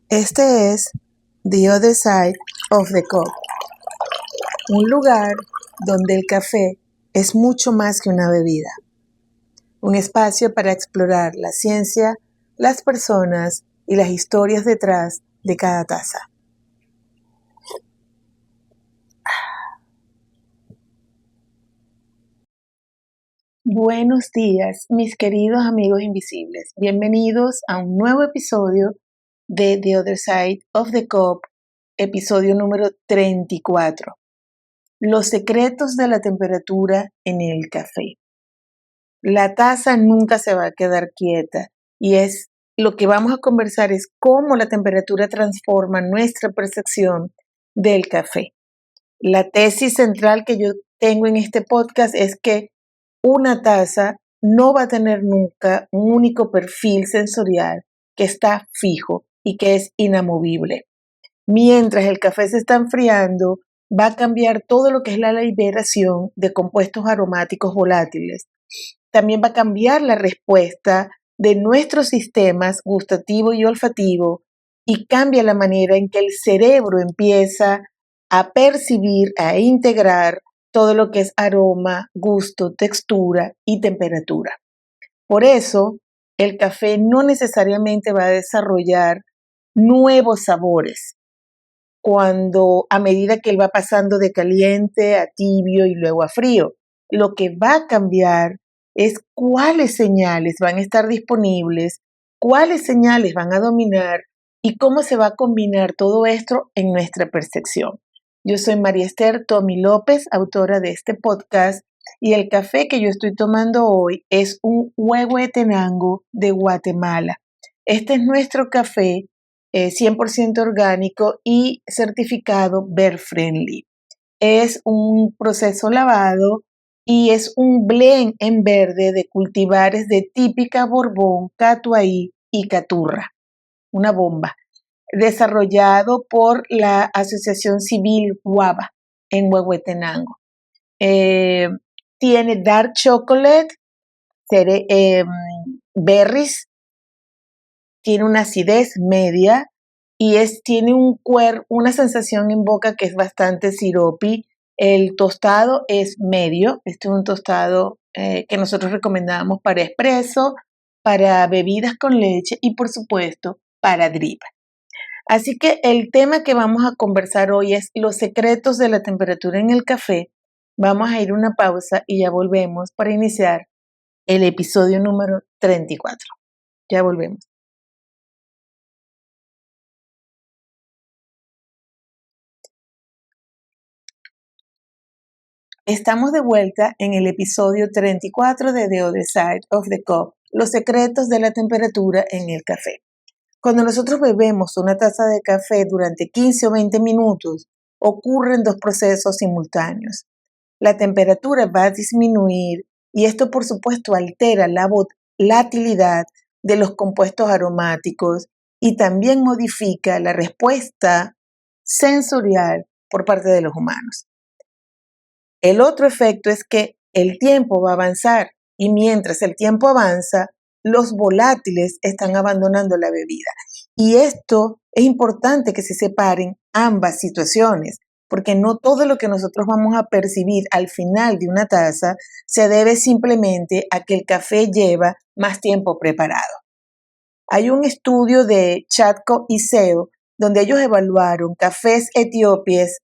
Este es The Other Side of the Cup, un lugar donde el café es mucho más que una bebida, un espacio para explorar la ciencia, las personas y las historias detrás de cada taza. Buenos días, mis queridos amigos invisibles. Bienvenidos a un nuevo episodio de The Other Side of the Cup, episodio número 34. Los secretos de la temperatura en el café. La taza nunca se va a quedar quieta y lo que vamos a conversar es cómo la temperatura transforma nuestra percepción del café. La tesis central que yo tengo en este podcast es que una taza no va a tener nunca un único perfil sensorial que está fijo y que es inamovible. Mientras el café se está enfriando, va a cambiar todo lo que es la liberación de compuestos aromáticos volátiles. También va a cambiar la respuesta de nuestros sistemas gustativo y olfativo y cambia la manera en que el cerebro empieza a percibir, a integrar todo lo que es aroma, gusto, textura y temperatura. Por eso, el café no necesariamente va a desarrollar nuevos sabores a medida que él va pasando de caliente a tibio y luego a frío. Lo que va a cambiar es cuáles señales van a estar disponibles, cuáles señales van a dominar y cómo se va a combinar todo esto en nuestra percepción. Yo soy María Esther Tommy López, autora de este podcast, y el café que yo estoy tomando hoy es un Huehuetenango de Guatemala. Este es nuestro café 100% orgánico y certificado Bear Friendly. Es un proceso lavado y es un blend en verde de cultivares de típica Borbón, Catuai y Caturra, una bomba, desarrollado por la Asociación Civil Guava en Huehuetenango. Tiene dark chocolate, berries, tiene una acidez media y tiene una sensación en boca que es bastante siropi. El tostado es medio, este es un tostado que nosotros recomendamos para espresso, para bebidas con leche y por supuesto para drip. Así que el tema que vamos a conversar hoy es los secretos de la temperatura en el café. Vamos a ir a una pausa y ya volvemos para iniciar el episodio número 34. Ya volvemos. Estamos de vuelta en el episodio 34 de The Other Side of the Cup, los secretos de la temperatura en el café. Cuando nosotros bebemos una taza de café durante 15 o 20 minutos, ocurren dos procesos simultáneos. La temperatura va a disminuir y esto por supuesto altera la volatilidad de los compuestos aromáticos y también modifica la respuesta sensorial por parte de los humanos. El otro efecto es que el tiempo va a avanzar y mientras el tiempo avanza, los volátiles están abandonando la bebida. Y esto es importante que se separen ambas situaciones, porque no todo lo que nosotros vamos a percibir al final de una taza se debe simplemente a que el café lleva más tiempo preparado. Hay un estudio de Chatko y Seo donde ellos evaluaron cafés etíopes,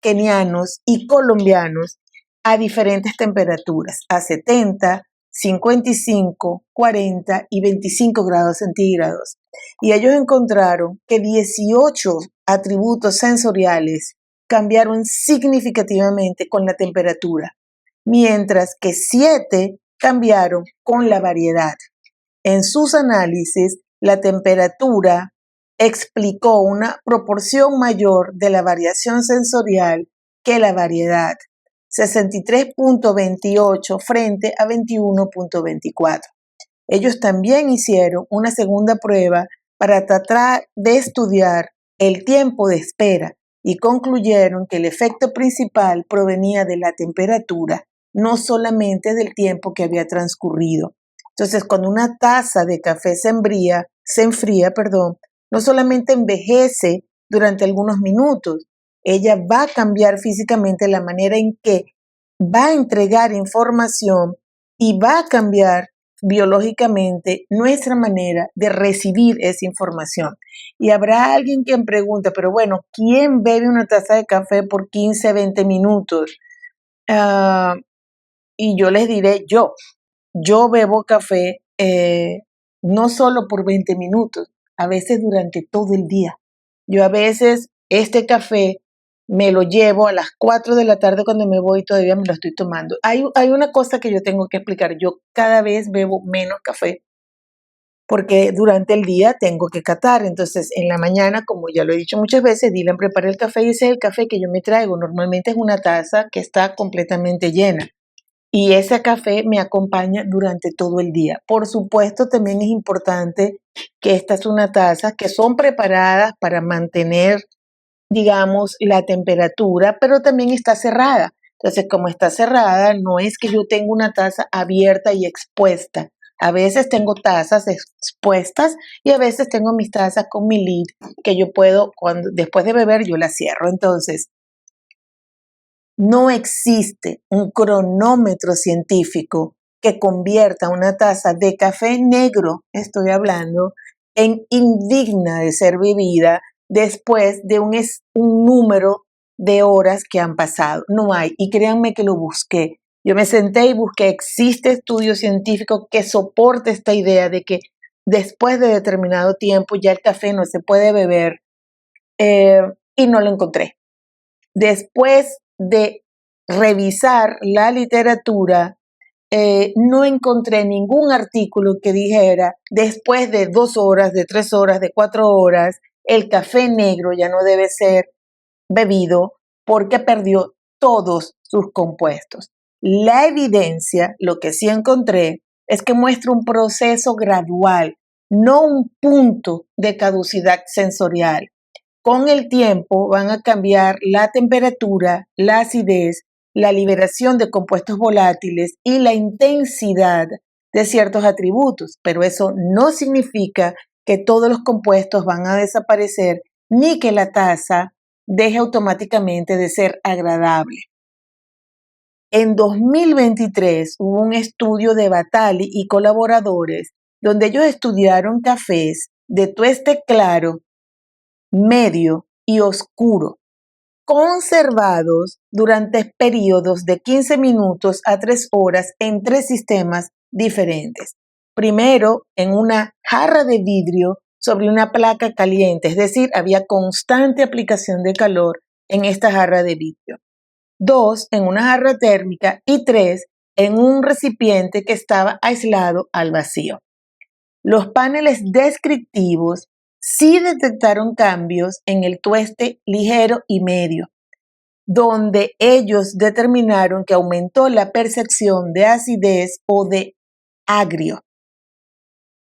kenianos y colombianos a diferentes temperaturas, a 70, 55, 40 y 25 grados centígrados. Y ellos encontraron que 18 atributos sensoriales cambiaron significativamente con la temperatura, mientras que 7 cambiaron con la variedad. En sus análisis, la temperatura explicó una proporción mayor de la variación sensorial que la variedad, 63.28 frente a 21.24. Ellos también hicieron una segunda prueba para tratar de estudiar el tiempo de espera y concluyeron que el efecto principal provenía de la temperatura, no solamente del tiempo que había transcurrido. Entonces, cuando una taza de café se enfría, no solamente envejece durante algunos minutos, ella va a cambiar físicamente la manera en que va a entregar información y va a cambiar biológicamente nuestra manera de recibir esa información. Y habrá alguien quien pregunta, pero bueno, ¿quién bebe una taza de café por 15, 20 minutos? Ah, y yo les diré, yo bebo café no solo por 20 minutos, a veces durante todo el día. Yo a veces este café me lo llevo a las 4 de la tarde cuando me voy y todavía me lo estoy tomando. Hay una cosa que yo tengo que explicar. Yo cada vez bebo menos café porque durante el día tengo que catar. Entonces, en la mañana, como ya lo he dicho muchas veces, Dylan prepara el café y ese es el café que yo me traigo. Normalmente es una taza que está completamente llena. Y ese café me acompaña durante todo el día. Por supuesto, también es importante que estas son unas tazas que son preparadas para mantener, digamos, la temperatura, pero también está cerrada. Entonces, como está cerrada, no es que yo tenga una taza abierta y expuesta. A veces tengo tazas expuestas y a veces tengo mis tazas con mi lid que yo puedo, después de beber, yo la cierro. Entonces, no existe un cronómetro científico que convierta una taza de café negro, estoy hablando, en indigna de ser bebida después de un número de horas que han pasado. No hay. Y créanme que lo busqué. Yo me senté y busqué, existe estudio científico que soporte esta idea de que después de determinado tiempo ya el café no se puede beber y no lo encontré. Después de revisar la literatura, no encontré ningún artículo que dijera después de 2 horas, de 3 horas, de 4 horas, el café negro ya no debe ser bebido porque perdió todos sus compuestos. La evidencia, lo que sí encontré, es que muestra un proceso gradual, no un punto de caducidad sensorial. Con el tiempo van a cambiar la temperatura, la acidez, la liberación de compuestos volátiles y la intensidad de ciertos atributos, pero eso no significa que todos los compuestos van a desaparecer ni que la taza deje automáticamente de ser agradable. En 2023 hubo un estudio de Batali y colaboradores donde ellos estudiaron cafés de tueste claro, medio y oscuro, conservados durante periodos de 15 minutos a 3 horas en 3 sistemas diferentes. Primero, en una jarra de vidrio sobre una placa caliente, es decir, había constante aplicación de calor en esta jarra de vidrio. 2, en una jarra térmica y 3, en un recipiente que estaba aislado al vacío. Los paneles descriptivos sí detectaron cambios en el tueste ligero y medio, donde ellos determinaron que aumentó la percepción de acidez o de agrio,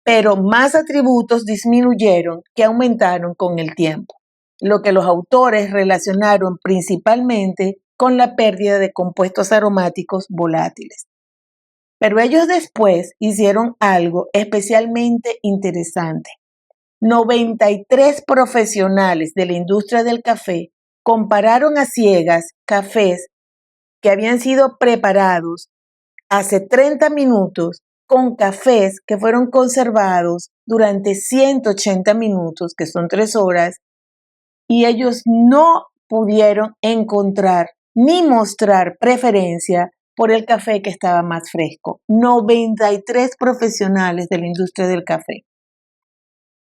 pero más atributos disminuyeron que aumentaron con el tiempo, lo que los autores relacionaron principalmente con la pérdida de compuestos aromáticos volátiles. Pero ellos después hicieron algo especialmente interesante. 93 profesionales de la industria del café compararon a ciegas cafés que habían sido preparados hace 30 minutos con cafés que fueron conservados durante 180 minutos, que son 3 horas, y ellos no pudieron encontrar ni mostrar preferencia por el café que estaba más fresco. 93 profesionales de la industria del café.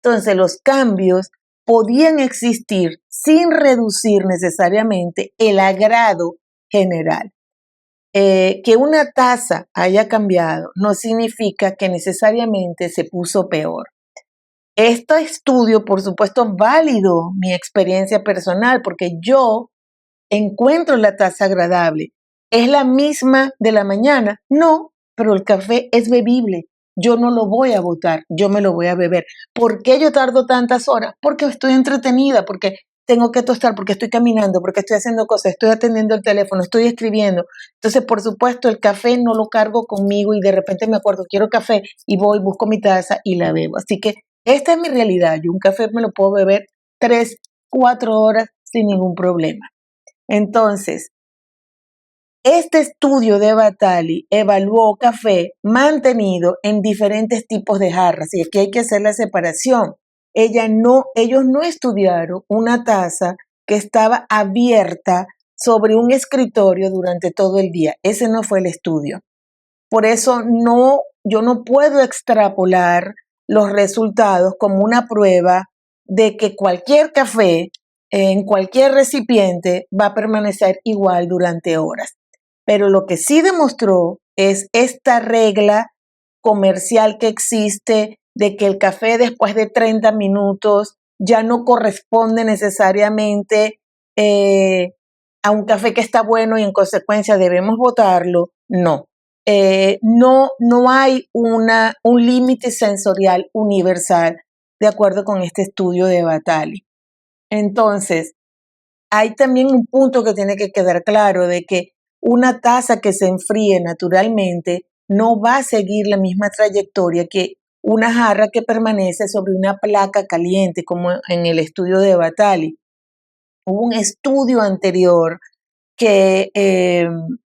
Entonces, los cambios podían existir sin reducir necesariamente el agrado general. Que una taza haya cambiado no significa que necesariamente se puso peor. Este estudio, por supuesto, validó mi experiencia personal porque yo encuentro la taza agradable. ¿Es la misma de la mañana? No, pero el café es bebible. Yo no lo voy a botar, yo me lo voy a beber. ¿Por qué yo tardo tantas horas? Porque estoy entretenida, porque tengo que tostar, porque estoy caminando, porque estoy haciendo cosas, estoy atendiendo el teléfono, estoy escribiendo. Entonces, por supuesto, el café no lo cargo conmigo y de repente me acuerdo, quiero café y voy, busco mi taza y la bebo. Así que Esta es mi realidad. Yo un café me lo puedo beber 3, 4 horas sin ningún problema. Entonces, este estudio de Batali evaluó café mantenido en diferentes tipos de jarras y aquí hay que hacer la separación. Ellos no estudiaron una taza que estaba abierta sobre un escritorio durante todo el día. Ese no fue el estudio. Por eso yo no puedo extrapolar los resultados como una prueba de que cualquier café en cualquier recipiente va a permanecer igual durante horas. Pero lo que sí demostró es esta regla comercial que existe de que el café después de 30 minutos ya no corresponde necesariamente a un café que está bueno y en consecuencia debemos botarlo. No. No hay un límite sensorial universal de acuerdo con este estudio de Batali. Entonces, hay también un punto que tiene que quedar claro de que una taza que se enfríe naturalmente no va a seguir la misma trayectoria que una jarra que permanece sobre una placa caliente, como en el estudio de Batali. Hubo un estudio anterior que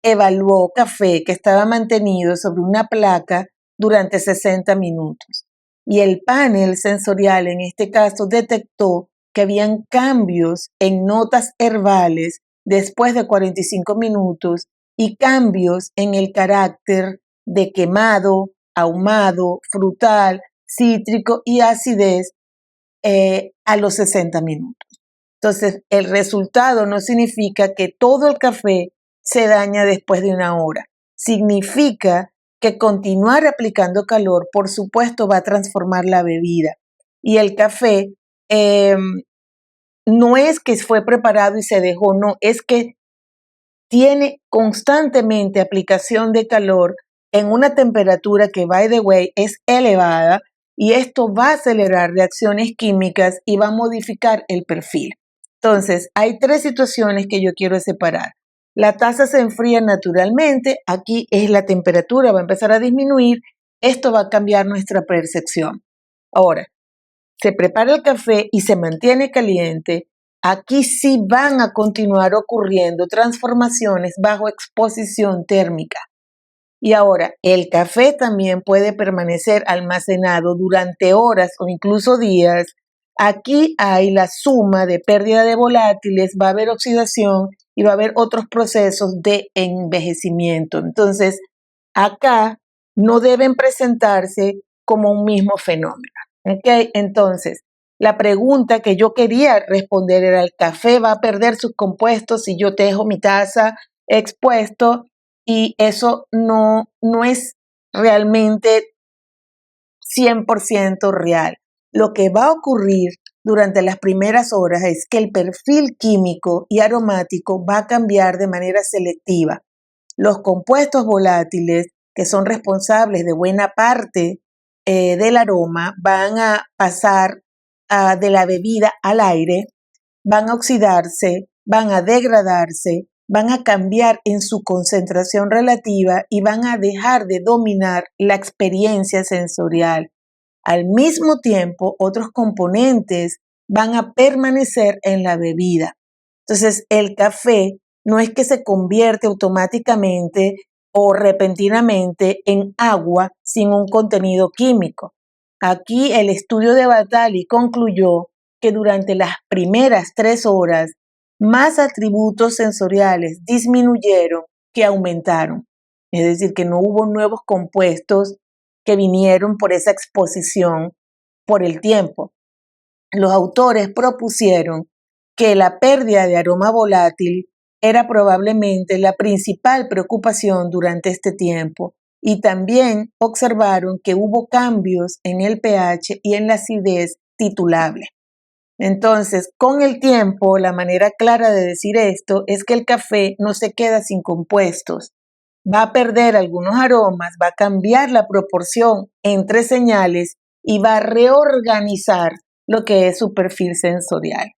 evaluó café que estaba mantenido sobre una placa durante 60 minutos. Y el panel sensorial en este caso detectó que habían cambios en notas herbales después de 45 minutos y cambios en el carácter de quemado, ahumado, frutal, cítrico y acidez a los 60 minutos. Entonces, el resultado no significa que todo el café se daña después de una hora. Significa que continuar aplicando calor, por supuesto, va a transformar la bebida. Y el café no es que fue preparado y se dejó, no, es que tiene constantemente aplicación de calor en una temperatura que, by the way, es elevada y esto va a acelerar reacciones químicas y va a modificar el perfil. Entonces, hay 3 situaciones que yo quiero separar. La taza se enfría naturalmente, aquí es la temperatura, va a empezar a disminuir, esto va a cambiar nuestra percepción. Ahora, se prepara el café y se mantiene caliente, aquí sí van a continuar ocurriendo transformaciones bajo exposición térmica. Y ahora, el café también puede permanecer almacenado durante horas o incluso días. Aquí hay la suma de pérdida de volátiles, va a haber oxidación y va a haber otros procesos de envejecimiento. Entonces, acá no deben presentarse como un mismo fenómeno. ¿Ok? Entonces, la pregunta que yo quería responder era, ¿el café va a perder sus compuestos si yo dejo mi taza expuesto? Y eso no es realmente 100% real. Lo que va a ocurrir durante las primeras horas es que el perfil químico y aromático va a cambiar de manera selectiva. Los compuestos volátiles, que son responsables de buena parte del aroma, van a pasar de la bebida al aire, van a oxidarse, van a degradarse, van a cambiar en su concentración relativa y van a dejar de dominar la experiencia sensorial. Al mismo tiempo, otros componentes van a permanecer en la bebida. Entonces, el café no es que se convierte automáticamente o repentinamente en agua sin un contenido químico. Aquí el estudio de Batali concluyó que durante las primeras 3 horas, más atributos sensoriales disminuyeron que aumentaron. Es decir, que no hubo nuevos compuestos que vinieron por esa exposición por el tiempo. Los autores propusieron que la pérdida de aroma volátil era probablemente la principal preocupación durante este tiempo y también observaron que hubo cambios en el pH y en la acidez titulable. Entonces, con el tiempo, la manera clara de decir esto es que el café no se queda sin compuestos, va a perder algunos aromas, va a cambiar la proporción entre señales y va a reorganizar lo que es su perfil sensorial.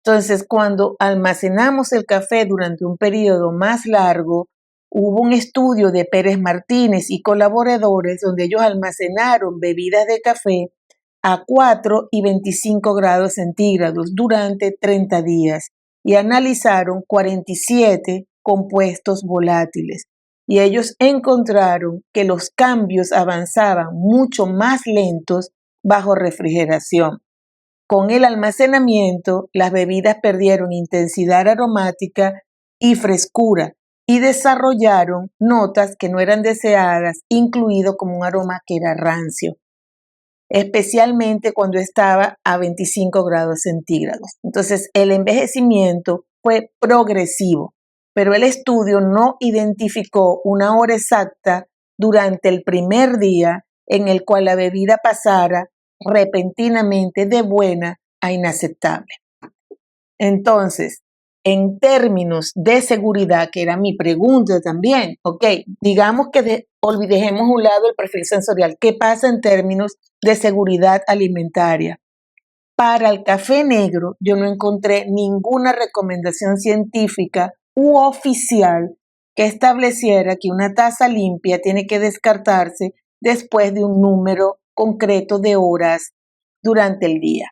Entonces, cuando almacenamos el café durante un periodo más largo, hubo un estudio de Pérez Martínez y colaboradores donde ellos almacenaron bebidas de café a 4 y 25 grados centígrados durante 30 días y analizaron 47 compuestos volátiles. Y ellos encontraron que los cambios avanzaban mucho más lentos bajo refrigeración. Con el almacenamiento, las bebidas perdieron intensidad aromática y frescura y desarrollaron notas que no eran deseadas, incluido como un aroma que era rancio, especialmente cuando estaba a 25 grados centígrados. Entonces, el envejecimiento fue progresivo, pero el estudio no identificó una hora exacta durante el primer día en el cual la bebida pasara repentinamente de buena a inaceptable. Entonces, en términos de seguridad, que era mi pregunta también, ok, digamos que dejemos a un lado el perfil sensorial. ¿Qué pasa en términos de seguridad alimentaria? Para el café negro, yo no encontré ninguna recomendación científica u oficial que estableciera que una taza limpia tiene que descartarse después de un número concreto de horas durante el día.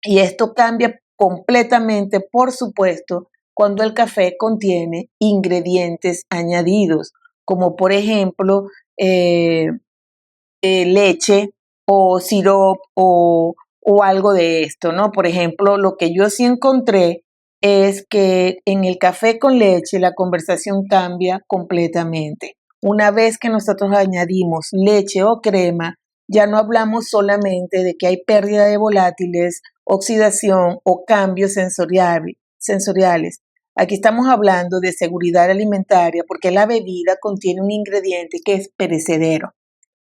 Y esto cambia completamente, por supuesto, cuando el café contiene ingredientes añadidos, como por ejemplo leche o sirope o algo de esto, ¿no? Por ejemplo, lo que yo sí encontré es que en el café con leche la conversación cambia completamente. Una vez que nosotros añadimos leche o crema, ya no hablamos solamente de que hay pérdida de volátiles, oxidación o cambios sensoriales. Aquí estamos hablando de seguridad alimentaria porque la bebida contiene un ingrediente que es perecedero.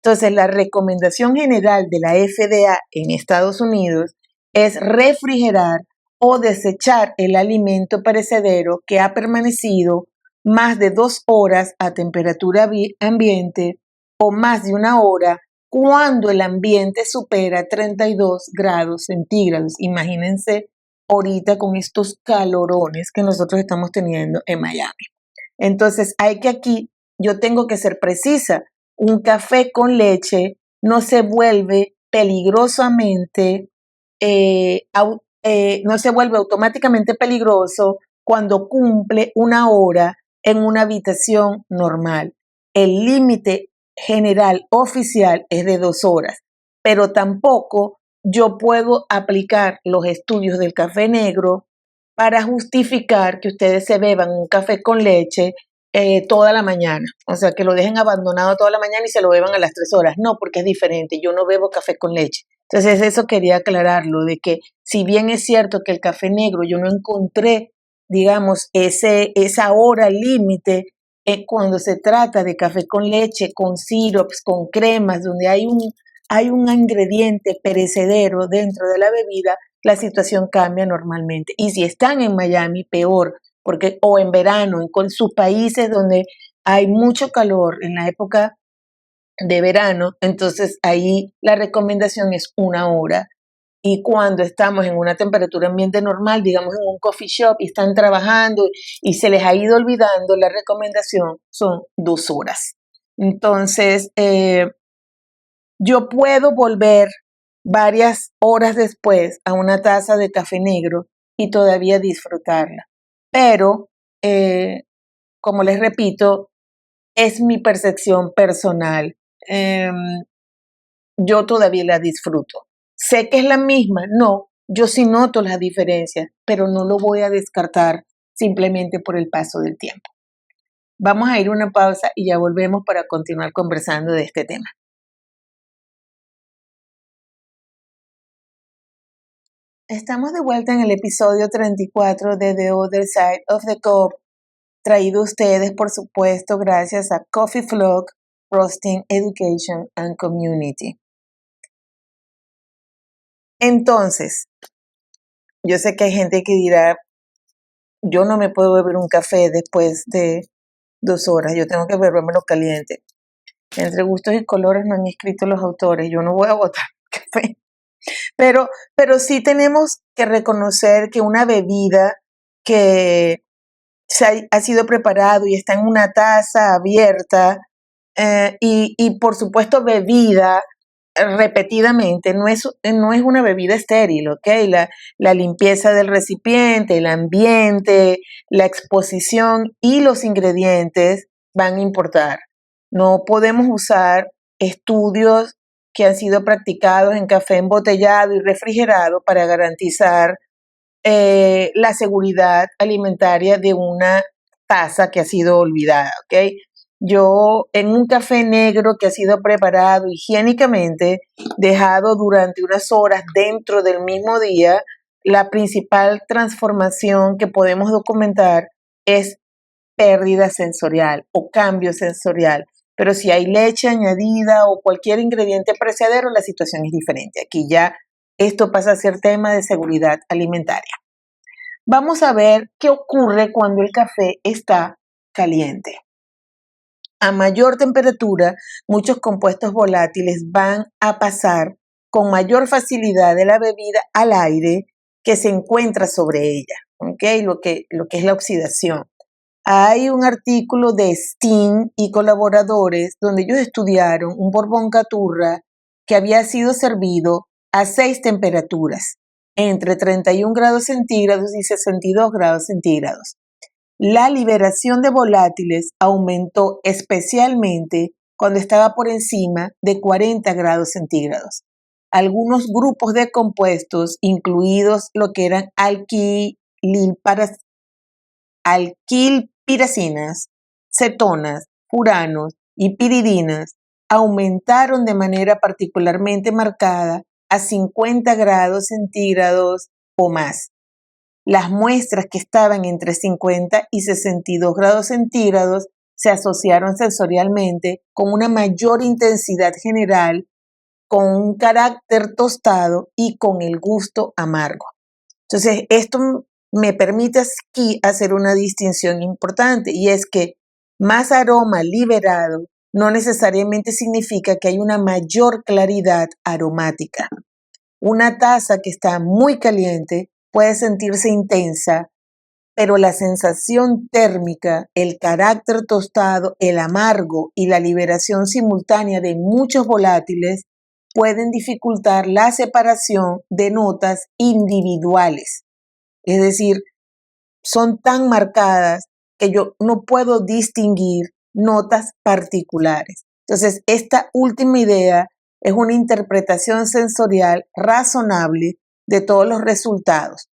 Entonces, la recomendación general de la FDA en Estados Unidos es refrigerar o desechar el alimento perecedero que ha permanecido más de 2 horas a temperatura ambiente o más de 1 hora cuando el ambiente supera 32 grados centígrados. Imagínense ahorita con estos calorones que nosotros estamos teniendo en Miami. Entonces, yo tengo que ser precisa. Un café con leche no se vuelve no se vuelve automáticamente peligroso cuando cumple 1 hora en una habitación normal. El límite general oficial es de 2 horas, pero tampoco yo puedo aplicar los estudios del café negro para justificar que ustedes se beban un café con leche toda la mañana. O sea, que lo dejen abandonado toda la mañana y se lo beban a las 3 horas. No, porque es diferente. Yo no bebo café con leche. Entonces, eso quería aclararlo, de que si bien es cierto que el café negro yo no encontré, digamos, esa hora límite cuando se trata de café con leche, con sirops, con cremas, donde hay un ingrediente perecedero dentro de la bebida, la situación cambia normalmente. Y si están en Miami, peor, porque o en verano, en sus países donde hay mucho calor en la época de verano, entonces ahí la recomendación es 1 hora. Y cuando estamos en una temperatura ambiente normal, digamos en un coffee shop y están trabajando y se les ha ido olvidando, la recomendación son 2 horas. Entonces, yo puedo volver varias horas después a una taza de café negro y todavía disfrutarla. Pero, como les repito, es mi percepción personal. Yo todavía la disfruto. ¿Sé que es la misma? No, yo sí noto las diferencias, pero no lo voy a descartar simplemente por el paso del tiempo. Vamos a ir a una pausa y ya volvemos para continuar conversando de este tema. Estamos de vuelta en el episodio 34 de The Other Side of the Cup, traído a ustedes, por supuesto, gracias a Coffee Flock, Roasting Education and Community. Entonces, yo sé que hay gente que dirá, yo no me puedo beber un café después de 2 horas, yo tengo que bebérmelo caliente. Entre gustos y colores no han escrito los autores, yo no voy a botar café. Pero sí tenemos que reconocer que una bebida que ha sido preparado y está en una taza abierta y por supuesto bebida repetidamente, no es una bebida estéril, ¿ok? La limpieza del recipiente, el ambiente, la exposición y los ingredientes van a importar. No podemos usar estudios que han sido practicados en café embotellado y refrigerado para garantizar la seguridad alimentaria de una taza que ha sido olvidada, ¿ok? Yo en un café negro que ha sido preparado higiénicamente, dejado durante unas horas dentro del mismo día, la principal transformación que podemos documentar es pérdida sensorial o cambio sensorial. Pero si hay leche añadida o cualquier ingrediente precedero, la situación es diferente. Aquí ya esto pasa a ser tema de seguridad alimentaria. Vamos a ver qué ocurre cuando el café está caliente. A mayor temperatura, muchos compuestos volátiles van a pasar con mayor facilidad de la bebida al aire que se encuentra sobre ella, ¿ok? Lo que es la oxidación. Hay un artículo de Steen y colaboradores donde ellos estudiaron un Borbón Caturra que había sido servido a 6 temperaturas, entre 31 grados centígrados y 62 grados centígrados. La liberación de volátiles aumentó especialmente cuando estaba por encima de 40 grados centígrados. Algunos grupos de compuestos, incluidos lo que eran alquilpiracinas, cetonas, furanos y piridinas, aumentaron de manera particularmente marcada a 50 grados centígrados o más. Las muestras que estaban entre 50 y 62 grados centígrados se asociaron sensorialmente con una mayor intensidad general, con un carácter tostado y con el gusto amargo. Entonces, esto me permite aquí hacer una distinción importante, y es que más aroma liberado no necesariamente significa que hay una mayor claridad aromática. Una taza que está muy caliente puede sentirse intensa, pero la sensación térmica, el carácter tostado, el amargo y la liberación simultánea de muchos volátiles pueden dificultar la separación de notas individuales. Es decir, son tan marcadas que yo no puedo distinguir notas particulares. Entonces, esta última idea es una interpretación sensorial razonable de todos los resultados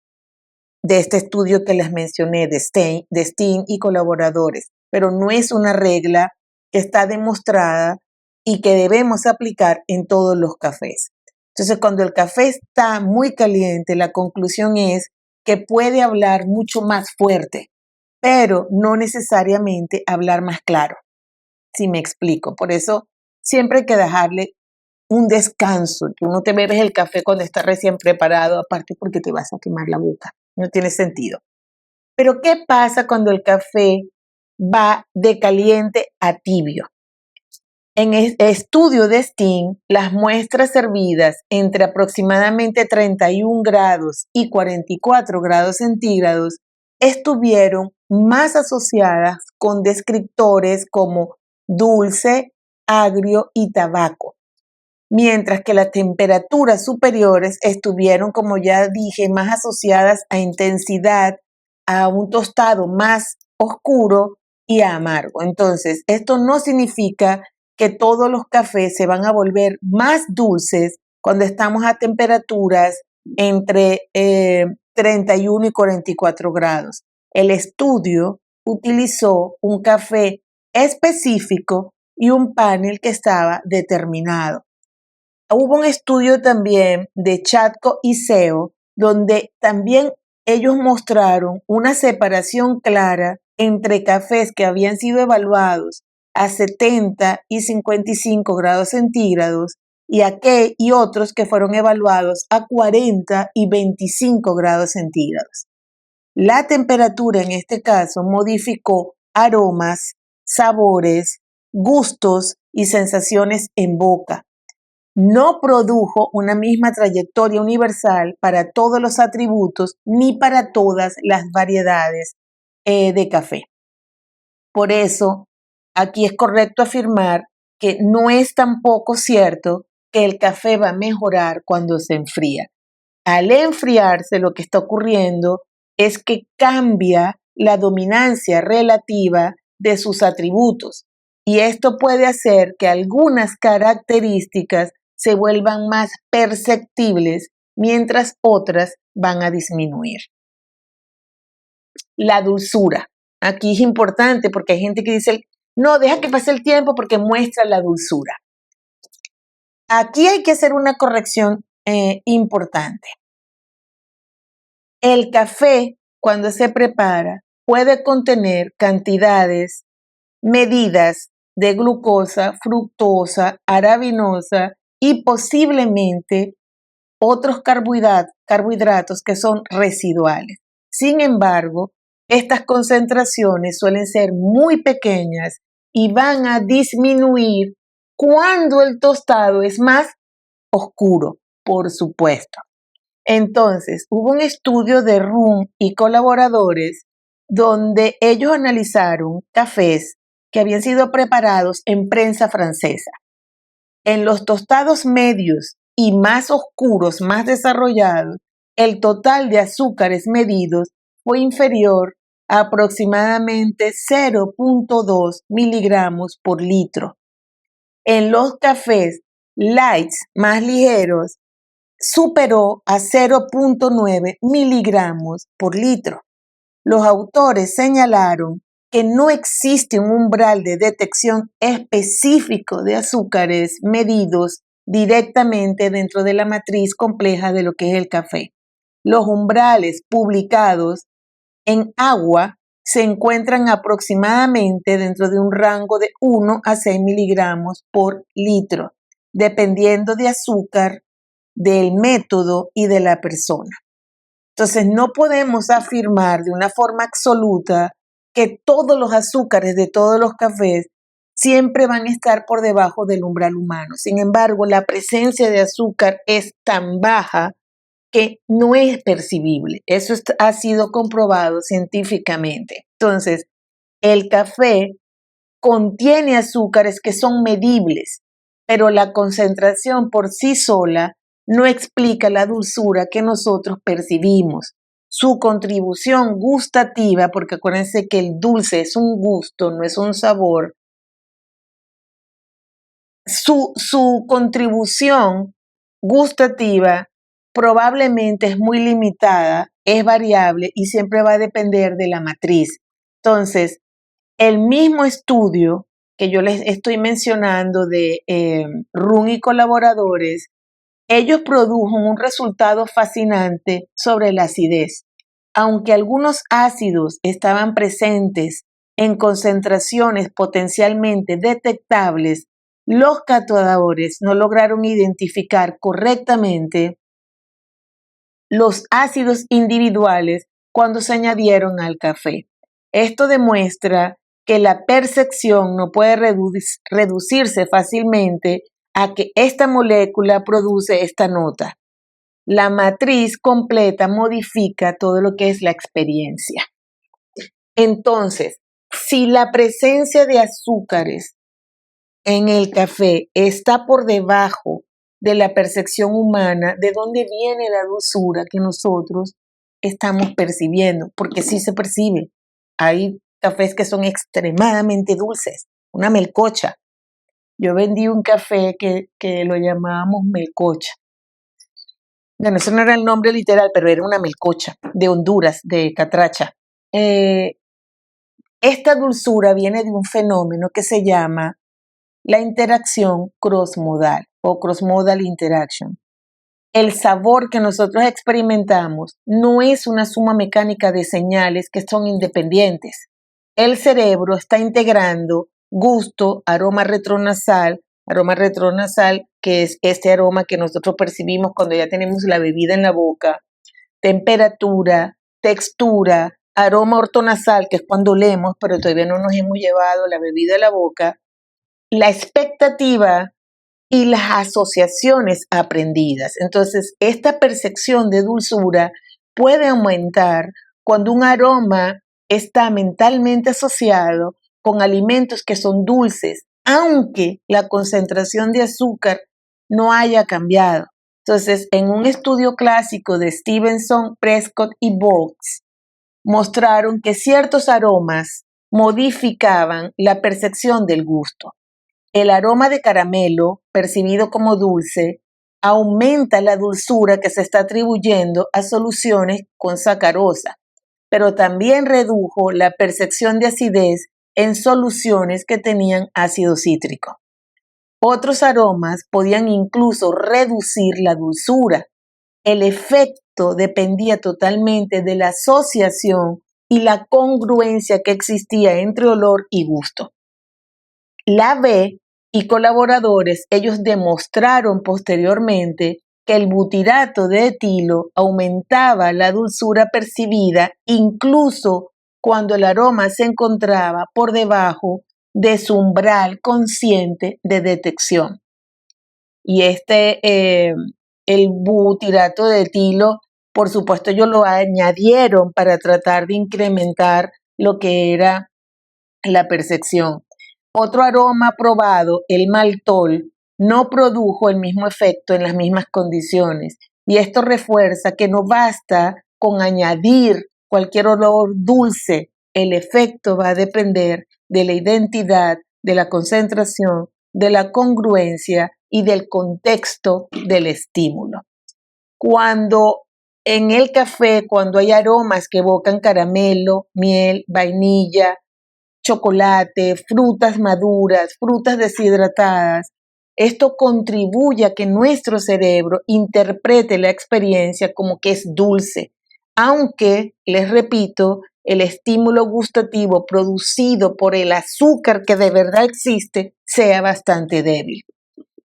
de este estudio que les mencioné de Steen y colaboradores, pero no es una regla que está demostrada y que debemos aplicar en todos los cafés. Entonces, cuando el café está muy caliente, la conclusión es que puede hablar mucho más fuerte, pero no necesariamente hablar más claro, si me explico. Por eso siempre hay que dejarle un descanso. Tú no te bebes el café cuando está recién preparado, aparte porque te vas a quemar la boca. No tiene sentido. Pero ¿qué pasa cuando el café va de caliente a tibio? En el estudio de Steen, las muestras servidas entre aproximadamente 31 grados y 44 grados centígrados estuvieron más asociadas con descriptores como dulce, agrio y tabaco, mientras que las temperaturas superiores estuvieron, como ya dije, más asociadas a intensidad, a un tostado más oscuro y a amargo. Entonces, esto no significa que todos los cafés se van a volver más dulces cuando estamos a temperaturas entre 31 y 44 grados. El estudio utilizó un café específico y un panel que estaba determinado. Hubo un estudio también de Chatko y Seo, donde también ellos mostraron una separación clara entre cafés que habían sido evaluados a 70 y 55 grados centígrados y otros que fueron evaluados a 40 y 25 grados centígrados. La temperatura en este caso modificó aromas, sabores, gustos y sensaciones en boca. No produjo una misma trayectoria universal para todos los atributos ni para todas las variedades de café. Por eso, aquí es correcto afirmar que no es tampoco cierto que el café va a mejorar cuando se enfría. Al enfriarse, lo que está ocurriendo es que cambia la dominancia relativa de sus atributos y esto puede hacer que algunas características se vuelvan más perceptibles mientras otras van a disminuir. La dulzura. Aquí es importante porque hay gente que dice, no, deja que pase el tiempo porque muestra la dulzura. Aquí hay que hacer una corrección importante. El café, cuando se prepara, puede contener cantidades medidas de glucosa, fructosa, arabinosa y posiblemente otros carbohidratos que son residuales. Sin embargo, estas concentraciones suelen ser muy pequeñas y van a disminuir cuando el tostado es más oscuro, por supuesto. Entonces, hubo un estudio de Rung y colaboradores donde ellos analizaron cafés que habían sido preparados en prensa francesa. En los tostados medios y más oscuros, más desarrollados, el total de azúcares medidos fue inferior a aproximadamente 0.2 miligramos por litro. En los cafés lights más ligeros, superó a 0.9 miligramos por litro. Los autores señalaron que no existe un umbral de detección específico de azúcares medidos directamente dentro de la matriz compleja de lo que es el café. Los umbrales publicados en agua se encuentran aproximadamente dentro de un rango de 1 a 6 miligramos por litro, dependiendo de azúcar, del método y de la persona. Entonces, no podemos afirmar de una forma absoluta que todos los azúcares de todos los cafés siempre van a estar por debajo del umbral humano. Sin embargo, la presencia de azúcar es tan baja que no es percibible. Eso ha sido comprobado científicamente. Entonces, el café contiene azúcares que son medibles, pero la concentración por sí sola no explica la dulzura que nosotros percibimos. Su contribución gustativa, porque acuérdense que el dulce es un gusto, no es un sabor, su contribución gustativa probablemente es muy limitada, es variable y siempre va a depender de la matriz. Entonces, el mismo estudio que yo les estoy mencionando de Rung y colaboradores, ellos produjeron un resultado fascinante sobre la acidez. Aunque algunos ácidos estaban presentes en concentraciones potencialmente detectables, los catadores no lograron identificar correctamente los ácidos individuales cuando se añadieron al café. Esto demuestra que la percepción no puede reducirse fácilmente a que esta molécula produce esta nota. La matriz completa modifica todo lo que es la experiencia. Entonces, si la presencia de azúcares en el café está por debajo de la percepción humana, ¿de dónde viene la dulzura que nosotros estamos percibiendo? Porque sí se percibe. Hay cafés que son extremadamente dulces, una melcocha. Yo vendí un café que lo llamábamos melcocha. Bueno, eso no era el nombre literal, pero era una melcocha de Honduras, de Catracha. Esta dulzura viene de un fenómeno que se llama la interacción crossmodal o crossmodal interaction. El sabor que nosotros experimentamos no es una suma mecánica de señales que son independientes. El cerebro está integrando gusto, aroma retronasal, que es este aroma que nosotros percibimos cuando ya tenemos la bebida en la boca, temperatura, textura, aroma ortonasal, que es cuando olemos, pero todavía no nos hemos llevado la bebida a la boca, la expectativa y las asociaciones aprendidas. Entonces, esta percepción de dulzura puede aumentar cuando un aroma está mentalmente asociado con alimentos que son dulces, aunque la concentración de azúcar no haya cambiado. Entonces, en un estudio clásico de Stevenson, Prescott y Box, mostraron que ciertos aromas modificaban la percepción del gusto. El aroma de caramelo, percibido como dulce, aumenta la dulzura que se está atribuyendo a soluciones con sacarosa, pero también redujo la percepción de acidez en soluciones que tenían ácido cítrico. Otros aromas podían incluso reducir la dulzura. El efecto dependía totalmente de la asociación y la congruencia que existía entre olor y gusto. Lavey y colaboradores, ellos demostraron posteriormente que el butirato de etilo aumentaba la dulzura percibida incluso cuando el aroma se encontraba por debajo de su umbral consciente de detección. Y el butirato de etilo, por supuesto, ellos lo añadieron para tratar de incrementar lo que era la percepción. Otro aroma probado, el maltol, no produjo el mismo efecto en las mismas condiciones. Y esto refuerza que no basta con añadir cualquier olor dulce. El efecto va a depender de la identidad, de la concentración, de la congruencia y del contexto del estímulo. Cuando en el café, cuando hay aromas que evocan caramelo, miel, vainilla, chocolate, frutas maduras, frutas deshidratadas, esto contribuye a que nuestro cerebro interprete la experiencia como que es dulce, aunque, les repito, el estímulo gustativo producido por el azúcar que de verdad existe sea bastante débil.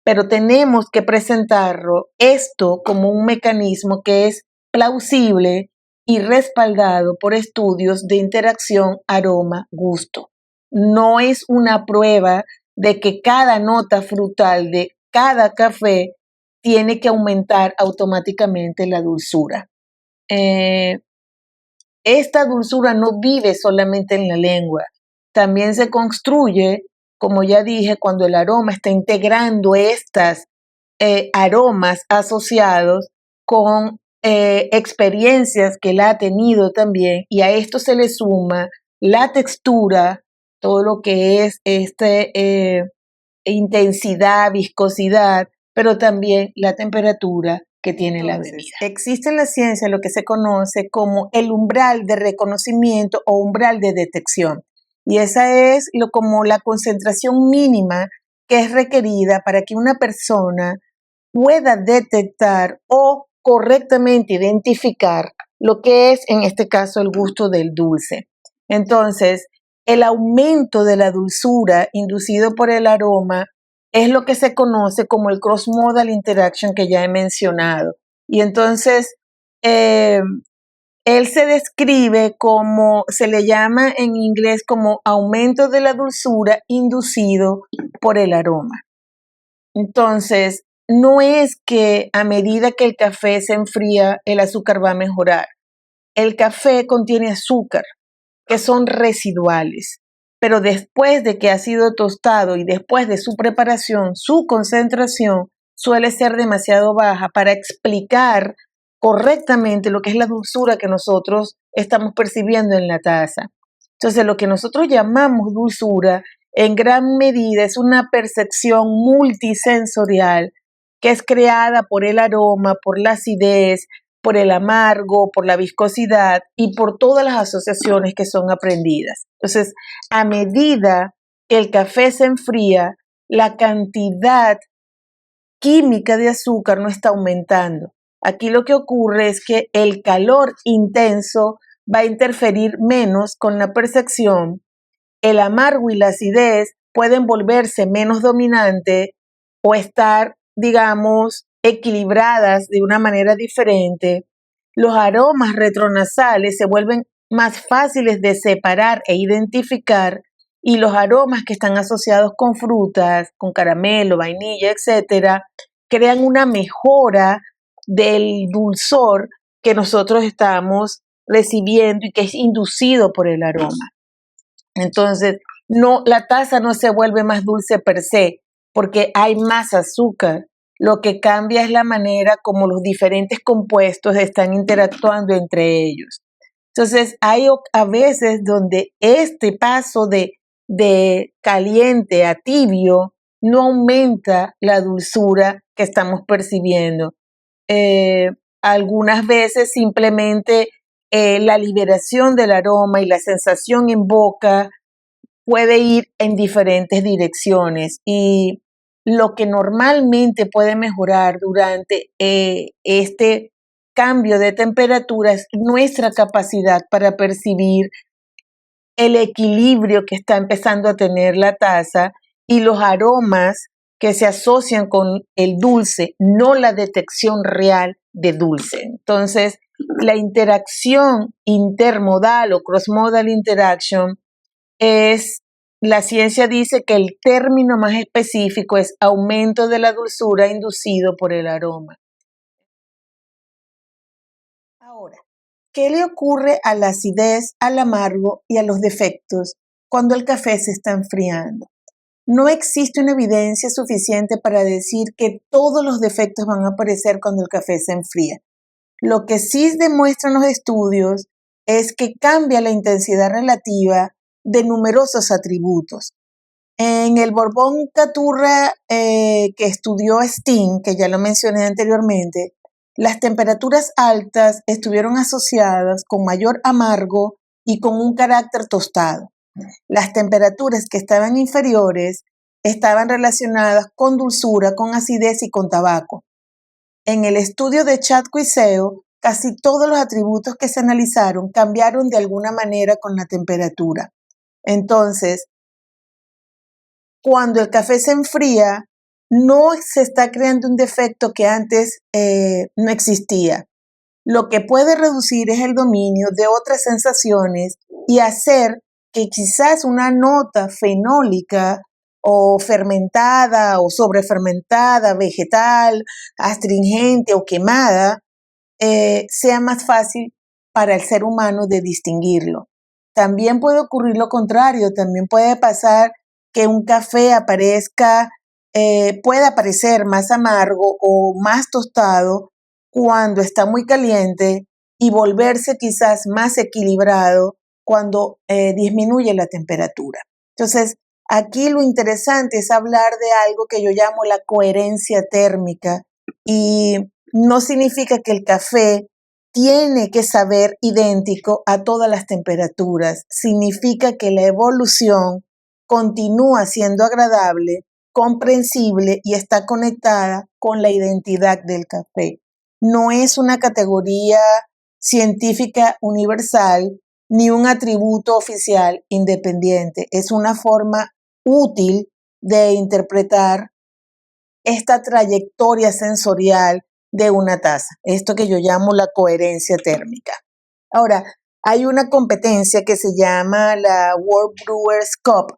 Pero tenemos que presentarlo esto como un mecanismo que es plausible y respaldado por estudios de interacción aroma-gusto. No es una prueba de que cada nota frutal de cada café tiene que aumentar automáticamente la dulzura. Esta dulzura no vive solamente en la lengua, también se construye, como ya dije, cuando el aroma está integrando estas aromas asociados con experiencias que él ha tenido también, y a esto se le suma la textura, todo lo que es intensidad, viscosidad, pero también la temperatura que tiene la bebida. Existe en la ciencia lo que se conoce como el umbral de reconocimiento o umbral de detección, y esa es como la concentración mínima que es requerida para que una persona pueda detectar o correctamente identificar lo que es, en este caso, el gusto del dulce. Entonces, el aumento de la dulzura inducido por el aroma es lo que se conoce como el cross-modal interaction que ya he mencionado. Y entonces, él se describe como, se le llama en inglés como aumento de la dulzura inducido por el aroma. Entonces, no es que a medida que el café se enfría, el azúcar va a mejorar. El café contiene azúcar, que son residuales, pero después de que ha sido tostado y después de su preparación, su concentración suele ser demasiado baja para explicar correctamente lo que es la dulzura que nosotros estamos percibiendo en la taza. Entonces, lo que nosotros llamamos dulzura en gran medida es una percepción multisensorial que es creada por el aroma, por la acidez, por el amargo, por la viscosidad y por todas las asociaciones que son aprendidas. Entonces, a medida que el café se enfría, la cantidad química de azúcar no está aumentando. Aquí lo que ocurre es que el calor intenso va a interferir menos con la percepción. El amargo y la acidez pueden volverse menos dominantes o estar, digamos, equilibradas de una manera diferente. Los aromas retronasales se vuelven más fáciles de separar e identificar, y los aromas que están asociados con frutas, con caramelo, vainilla, etcétera, crean una mejora del dulzor que nosotros estamos recibiendo y que es inducido por el aroma. Entonces, no, la taza no se vuelve más dulce per se, porque hay más azúcar, Lo que cambia es la manera como los diferentes compuestos están interactuando entre ellos. Entonces, hay a veces donde este paso de caliente a tibio no aumenta la dulzura que estamos percibiendo. Algunas veces simplemente la liberación del aroma y la sensación en boca puede ir en diferentes direcciones y lo que normalmente puede mejorar durante este cambio de temperatura es nuestra capacidad para percibir el equilibrio que está empezando a tener la taza y los aromas que se asocian con el dulce, no la detección real de dulce. Entonces, la interacción intermodal o cross-modal interaction la ciencia dice que el término más específico es aumento de la dulzura inducido por el aroma. Ahora, ¿qué le ocurre a la acidez, al amargo y a los defectos cuando el café se está enfriando? No existe una evidencia suficiente para decir que todos los defectos van a aparecer cuando el café se enfría. Lo que sí demuestran los estudios es que cambia la intensidad relativa de numerosos atributos. En el Borbón Caturra que estudió Steen, que ya lo mencioné anteriormente, las temperaturas altas estuvieron asociadas con mayor amargo y con un carácter tostado. Las temperaturas que estaban inferiores estaban relacionadas con dulzura, con acidez y con tabaco. En el estudio de Chad Quiseo, casi todos los atributos que se analizaron cambiaron de alguna manera con la temperatura. Entonces, cuando el café se enfría, no se está creando un defecto que antes no existía. Lo que puede reducir es el dominio de otras sensaciones y hacer que quizás una nota fenólica o fermentada o sobrefermentada, vegetal, astringente o quemada, sea más fácil para el ser humano de distinguirlo. También puede ocurrir lo contrario, también puede pasar que un café pueda parecer más amargo o más tostado cuando está muy caliente y volverse quizás más equilibrado cuando disminuye la temperatura. Entonces, aquí lo interesante es hablar de algo que yo llamo la coherencia térmica y no significa que el café tiene que saber idéntico a todas las temperaturas, significa que la evolución continúa siendo agradable, comprensible y está conectada con la identidad del café. No es una categoría científica universal ni un atributo oficial independiente. Es una forma útil de interpretar esta trayectoria sensorial de una taza. Esto que yo llamo la coherencia térmica. Ahora, hay una competencia que se llama la World Brewers Cup,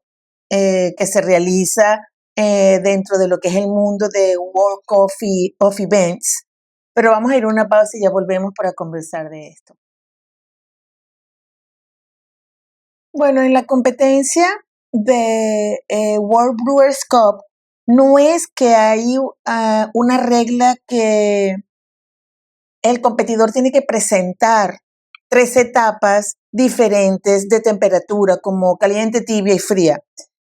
que se realiza dentro de lo que es el mundo de World Coffee of Events. Pero vamos a ir a una pausa y ya volvemos para conversar de esto. Bueno, en la competencia de World Brewers Cup no es que hay una regla que el competidor tiene que presentar 3 etapas diferentes de temperatura, como caliente, tibia y fría.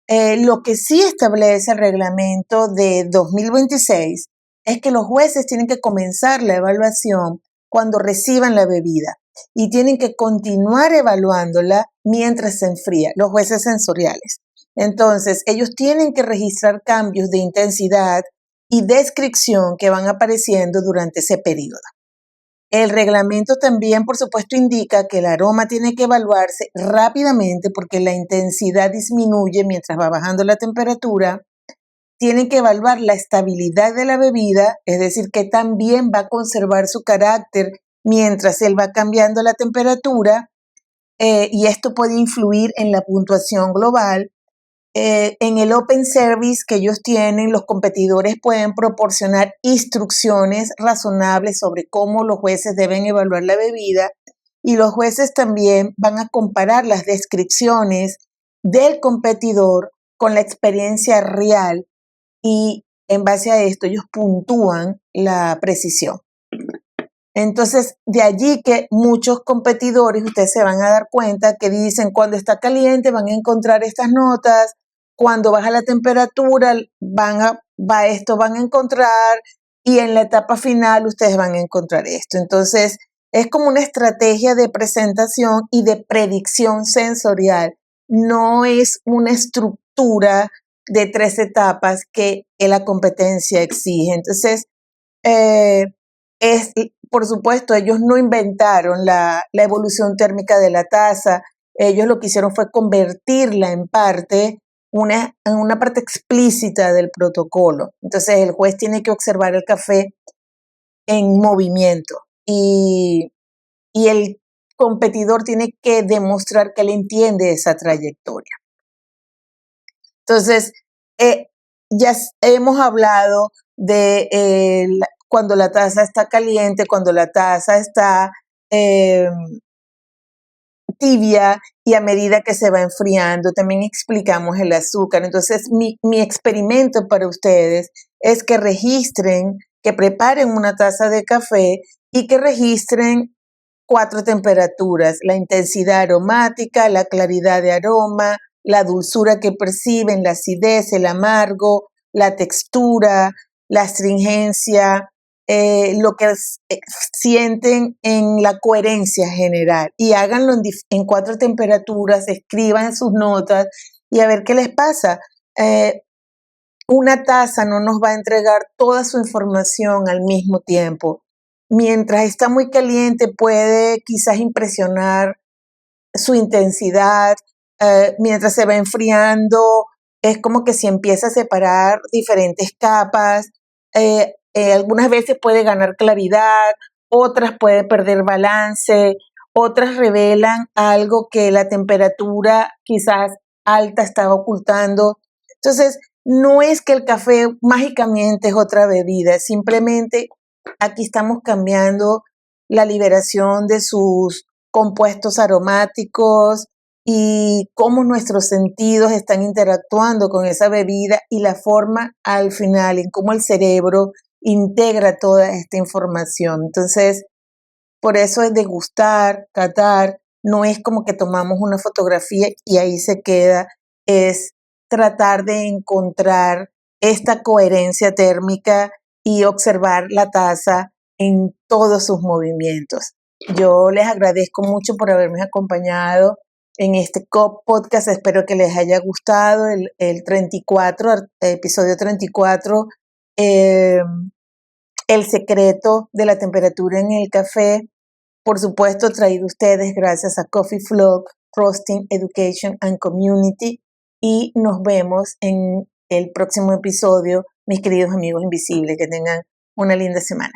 Lo que sí establece el reglamento de 2026 es que los jueces tienen que comenzar la evaluación cuando reciban la bebida y tienen que continuar evaluándola mientras se enfría, los jueces sensoriales. Entonces, ellos tienen que registrar cambios de intensidad y descripción que van apareciendo durante ese periodo. El reglamento también, por supuesto, indica que el aroma tiene que evaluarse rápidamente porque la intensidad disminuye mientras va bajando la temperatura. Tienen que evaluar la estabilidad de la bebida, es decir, que también va a conservar su carácter mientras él va cambiando la temperatura, y esto puede influir en la puntuación global. En el Open Service que ellos tienen, los competidores pueden proporcionar instrucciones razonables sobre cómo los jueces deben evaluar la bebida y los jueces también van a comparar las descripciones del competidor con la experiencia real y en base a esto ellos puntúan la precisión. Entonces, de allí que muchos competidores, ustedes se van a dar cuenta que dicen cuando está caliente van a encontrar estas notas, cuando baja la temperatura van a encontrar, y en la etapa final ustedes van a encontrar esto. Entonces, es como una estrategia de presentación y de predicción sensorial. No es una estructura de 3 etapas que la competencia exige. Entonces, por supuesto, ellos no inventaron la evolución térmica de la taza. Ellos lo que hicieron fue convertirla en una parte explícita del protocolo. Entonces, el juez tiene que observar el café en movimiento y el competidor tiene que demostrar que él entiende esa trayectoria. Entonces, ya hemos hablado de cuando la taza está caliente, cuando la taza está tibia, y a medida que se va enfriando. También explicamos el azúcar. Entonces, mi experimento para ustedes es que registren, que preparen una taza de café y que registren 4 temperaturas: la intensidad aromática, la claridad de aroma, la dulzura que perciben, la acidez, el amargo, la textura, la astringencia, lo que sienten en la coherencia general, y háganlo en 4 temperaturas, escriban sus notas y a ver qué les pasa. Una taza no nos va a entregar toda su información al mismo tiempo. Mientras está muy caliente puede quizás impresionar su intensidad. Mientras se va enfriando es como que se empieza a separar diferentes capas. Algunas veces puede ganar claridad, otras puede perder balance, otras revelan algo que la temperatura quizás alta estaba ocultando. Entonces, no es que el café mágicamente es otra bebida, simplemente aquí estamos cambiando la liberación de sus compuestos aromáticos y cómo nuestros sentidos están interactuando con esa bebida, y la forma al final en cómo el cerebro integra toda esta información. Entonces, por eso es degustar, catar, no es como que tomamos una fotografía y ahí se queda, es tratar de encontrar esta coherencia térmica y observar la taza en todos sus movimientos. Yo les agradezco mucho por haberme acompañado en este podcast. Espero que les haya gustado el 34, episodio 34, el secreto de la temperatura en el café. Por supuesto, traído ustedes gracias a Coffee Flock, Roasting Education and Community. Y nos vemos en el próximo episodio, mis queridos amigos invisibles. Que tengan una linda semana.